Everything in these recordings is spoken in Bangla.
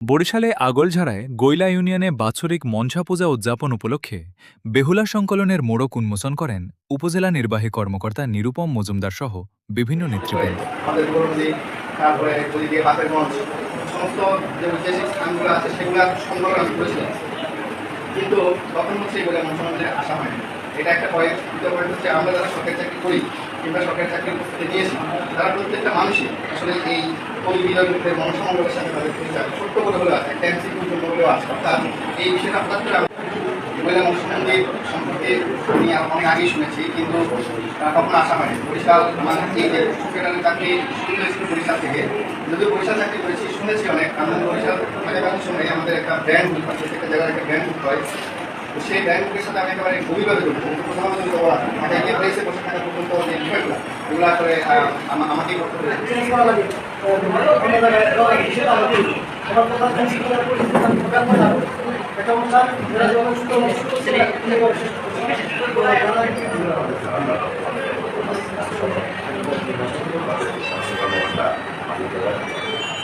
বরিশালে আগলঝাড়ায় গৈলা ইউনিয়নে বাৎসরিক মনসা পূজা উদযাপন উপলক্ষে বেহুলা সংকলনের মোড়ক উন্মোচন করেন উপজেলা নির্বাহী কর্মকর্তা নিরুপম মজুমদার সহ বিভিন্ন নেতৃবৃন্দ। কিন্তু তখন হচ্ছে এগুলো মন্ত্রণালয়ে আসা হয়নি। এটা একটা পয়েন্ট। দ্বিতীয় পয়েন্ট হচ্ছে আমরা যারা সরকারি চাকরি করি কিংবা সরকারি চাকরির প্রস্তুতি নিয়েছি, তারা প্রত্যেকটা মানুষই আসলে এই পরিবিধের মনসমঙ্গলের সাথে তাদের পরিচয় ছোট্ট করে হলেও আছে, একটা এমসিকিউ জন্য হলেও আছে। অর্থাৎ এই বিষয়টা হঠাৎ করে মহিলা মনসমন্দির সম্পর্কে আমি অনেক আগেই শুনেছি, কিন্তু কখনো আসা হয়নি। বরিশাল আমার এই যে সেক্রেটারি চাকরি শুরু হয়েছিল বরিশাল থেকে, যদিও বরিশাল চাকরি করেছি শুনেছি অনেক। আমাদের বরিশাল থাকাকালীন সময় আমাদের একটা ব্র্যান্ড বুক হয়, প্রত্যেকটা জায়গায় একটা ব্র্যান্ড বুক হয়। তো সেই ব্র্যান্ড বুকের সাথে আমি একেবারে গভীরভাবে জড়িত। প্রথমত জড়িত হওয়া ঢাকায় গিয়ে প্লেসে বসে থাকা পর্যন্ত যে বিষয়গুলো এগুলো আসলে আমাকেই করতে হবে।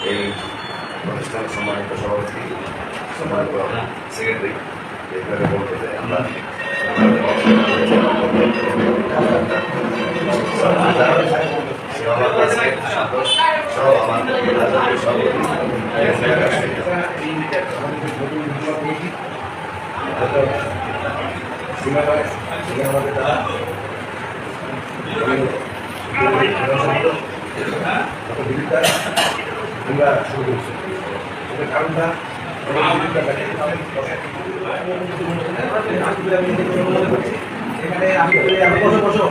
এই প্রতিষ্ঠানের সম্মানিত সভাপতি, সম্মানিত সেক্রেটারি, এখানে বলতে চাই আমরা আমরা শুরু করছি। এটার কারণটা এখানে আমি বসো